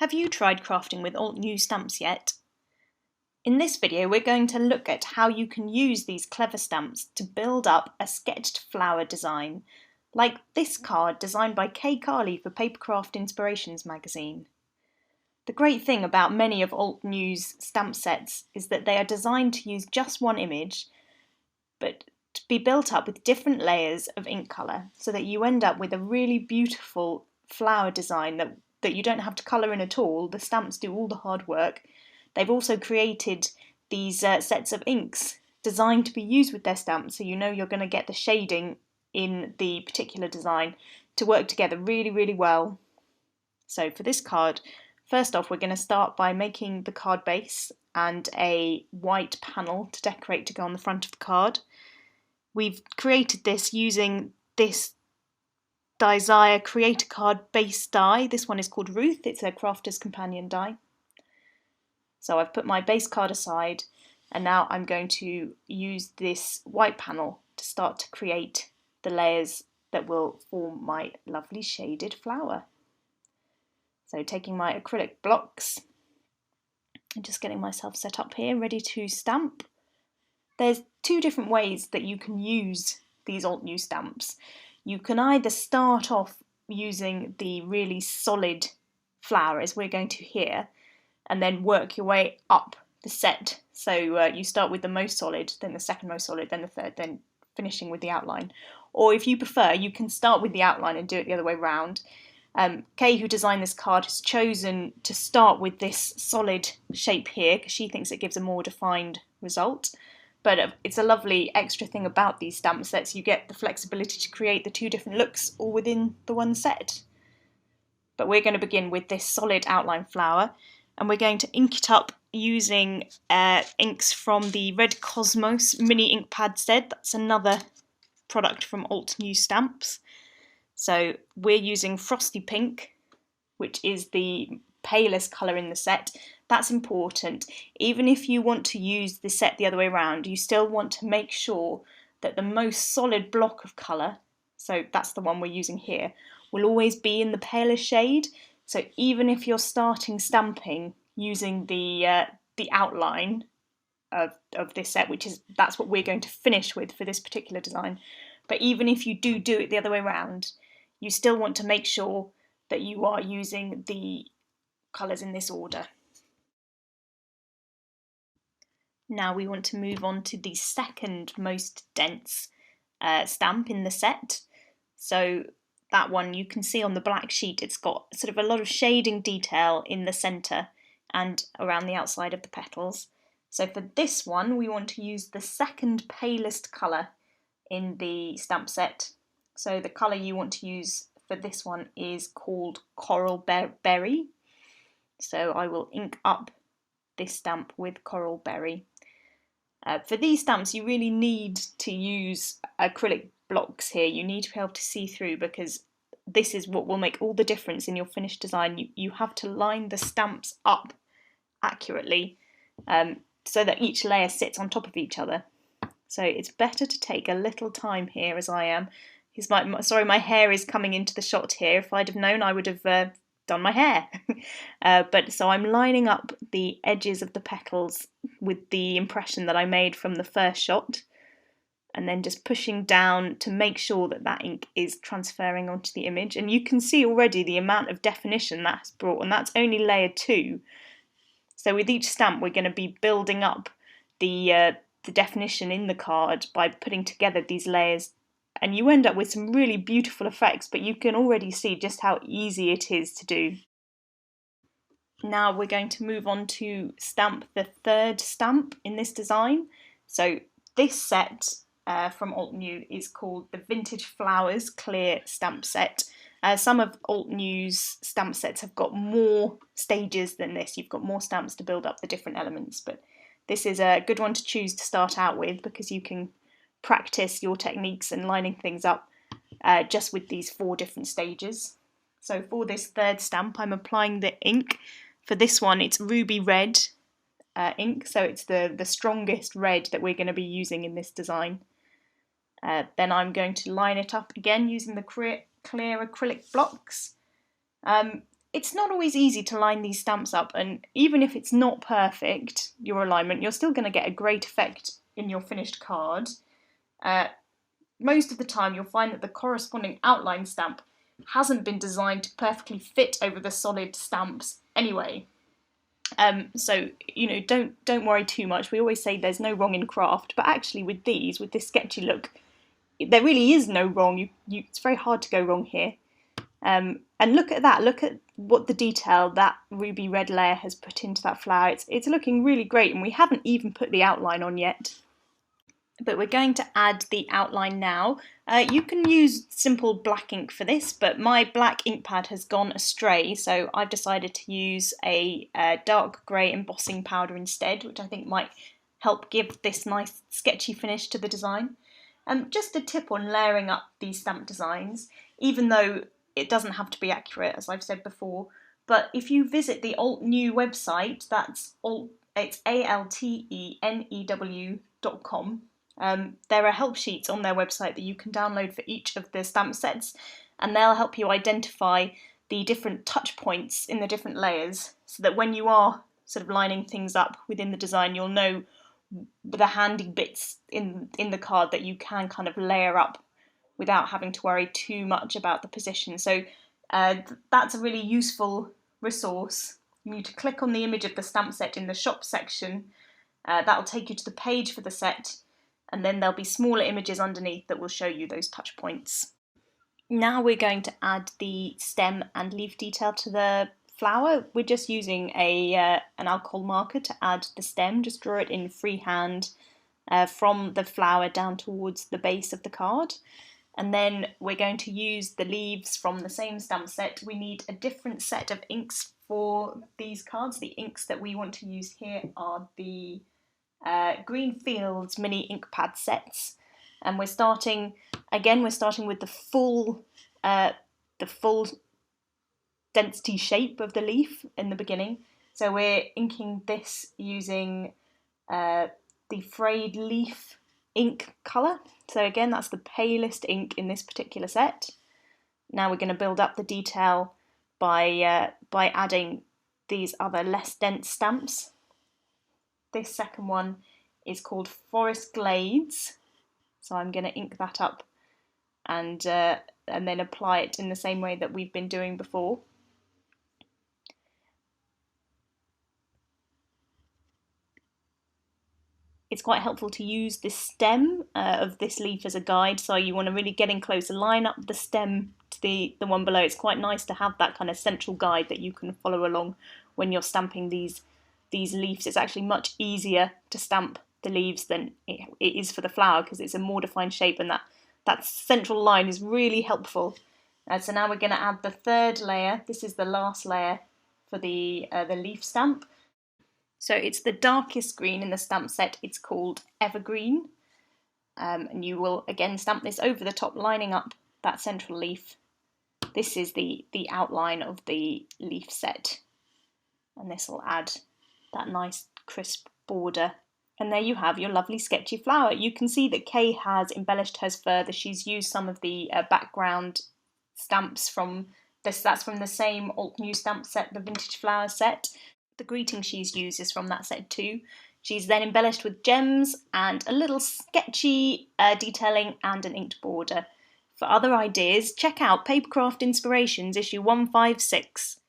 Have you tried crafting with Altenew stamps yet? In this video we're going to look at how you can use these clever stamps to build up a sketched flower design, like this card designed by Kay Carley for Papercraft Inspirations magazine. The great thing about many of Altenew's stamp sets is that they are designed to use just one image, but to be built up with different layers of ink colour, so that you end up with a really beautiful flower design that you don't have to colour in at all. The stamps do all the hard work. They've also created these sets of inks designed to be used with their stamps, so you know you're going to get the shading in the particular design to work together really, really well. So for this card, first off we're going to start by making the card base and a white panel to decorate to go on the front of the card. We've created this using this Desire Create a Card base die. This one is called Ruth, it's a Crafter's Companion die. So I've put my base card aside and now I'm going to use this white panel to start to create the layers that will form my lovely shaded flower. So taking my acrylic blocks and just getting myself set up here, ready to stamp. There's two different ways that you can use these Altenew stamps. You can either start off using the really solid flower, as we're going to here, and then work your way up the set. So you start with the most solid, then the second most solid, then the third, then finishing with the outline. Or if you prefer, you can start with the outline and do it the other way round. Kay, who designed this card, has chosen to start with this solid shape here because she thinks it gives a more defined result. But it's a lovely extra thing about these stamp sets. You get the flexibility to create the two different looks all within the one set. But we're going to begin with this solid outline flower, and we're going to ink it up using inks from the Red Cosmos mini ink pad set. That's another product from Altenew stamps. So we're using Frosty Pink, which is the palest colour in the set. That's important. Even if you want to use the set the other way around, you still want to make sure that the most solid block of colour, so that's the one we're using here, will always be in the palest shade. So even if you're starting stamping using the outline of this set, that's what we're going to finish with for this particular design, but even if you do it the other way around, you still want to make sure that you are using the colours in this order. Now we want to move on to the second most dense stamp in the set. So that one, you can see on the black sheet, it's got sort of a lot of shading detail in the centre and around the outside of the petals. So for this one, we want to use the second palest colour in the stamp set. So the colour you want to use for this one is called Coral Berry. So I will ink up this stamp with Coral Berry. For these stamps you really need to use acrylic blocks here. You need to be able to see through, because this is what will make all the difference in your finished design. You have to line the stamps up accurately so that each layer sits on top of each other. So it's better to take a little time here, as I am. My hair is coming into the shot here. If I'd have known, I would have done my hair. So I'm lining up the edges of the petals with the impression that I made from the first shot, and then just pushing down to make sure that that ink is transferring onto the image. And you can see already the amount of definition that has brought, and that's only layer 2. So with each stamp we're going to be building up the definition in the card by putting together these layers, and you end up with some really beautiful effects, but you can already see just how easy it is to do. Now we're going to move on to stamp the third stamp in this design. So this set from Altenew is called the Vintage Flowers Clear Stamp Set. Some of Altenew's stamp sets have got more stages than this. You've got more stamps to build up the different elements, but this is a good one to choose to start out with, because you can practice your techniques and lining things up just with these 4 different stages. So for this third stamp I'm applying the ink. For this one it's ruby red ink, so it's the strongest red that we're going to be using in this design. Then I'm going to line it up again using the clear acrylic blocks. it's not always easy to line these stamps up, and even if it's not perfect, your alignment, you're still going to get a great effect in your finished card. Most of the time you'll find that the corresponding outline stamp hasn't been designed to perfectly fit over the solid stamps anyway. So, you know, don't worry too much. We always say there's no wrong in craft, but actually with these, with this sketchy look, there really is no wrong. It's very hard to go wrong here. And look at that. Look at what the detail that ruby red layer has put into that flower. It's looking really great, and we haven't even put the outline on yet. But we're going to add the outline now. You can use simple black ink for this, but my black ink pad has gone astray, so I've decided to use a dark grey embossing powder instead, which I think might help give this nice sketchy finish to the design. Just a tip on layering up these stamp designs, even though it doesn't have to be accurate, as I've said before, but if you visit the Altenew website, it's altenew.com, there are help sheets on their website that you can download for each of the stamp sets, and they'll help you identify the different touch points in the different layers, so that when you are sort of lining things up within the design, you'll know the handy bits in the card that you can kind of layer up without having to worry too much about the position. So that's a really useful resource. You need to click on the image of the stamp set in the shop section. That'll take you to the page for the set, and then there'll be smaller images underneath that will show you those touch points. Now we're going to add the stem and leaf detail to the flower. We're just using an alcohol marker to add the stem. Just draw it in freehand from the flower down towards the base of the card. And then we're going to use the leaves from the same stamp set. We need a different set of inks for these cards. The inks that we want to use here are the Greenfields mini ink pad sets. And we're starting with the full density shape of the leaf in the beginning. So we're inking this using the frayed leaf ink colour. So again, that's the palest ink in this particular set. Now we're going to build up the detail by adding these other less dense stamps. This second one is called Forest Glades. So I'm going to ink that up and then apply it in the same way that we've been doing before. It's quite helpful to use the stem of this leaf as a guide, so you want to really get in close and line up the stem to the one below. It's quite nice to have that kind of central guide that you can follow along when you're stamping these leaves. It's actually much easier to stamp the leaves than it is for the flower, because it's a more defined shape, and that central line is really helpful. So now we're going to add the third layer. This is the last layer for the leaf stamp. So it's the darkest green in the stamp set. It's called Evergreen. And you will again stamp this over the top, lining up that central leaf. This is the outline of the leaf set. And this will add that nice crisp border. And there you have your lovely sketchy flower. You can see that Kay has embellished hers further. She's used some of the background stamps from this. That's from the same Altenew stamp set, the Vintage Flower set. The greeting she's used is from that set too. She's then embellished with gems and a little sketchy detailing and an inked border. For other ideas, check out Papercraft Inspirations issue 156.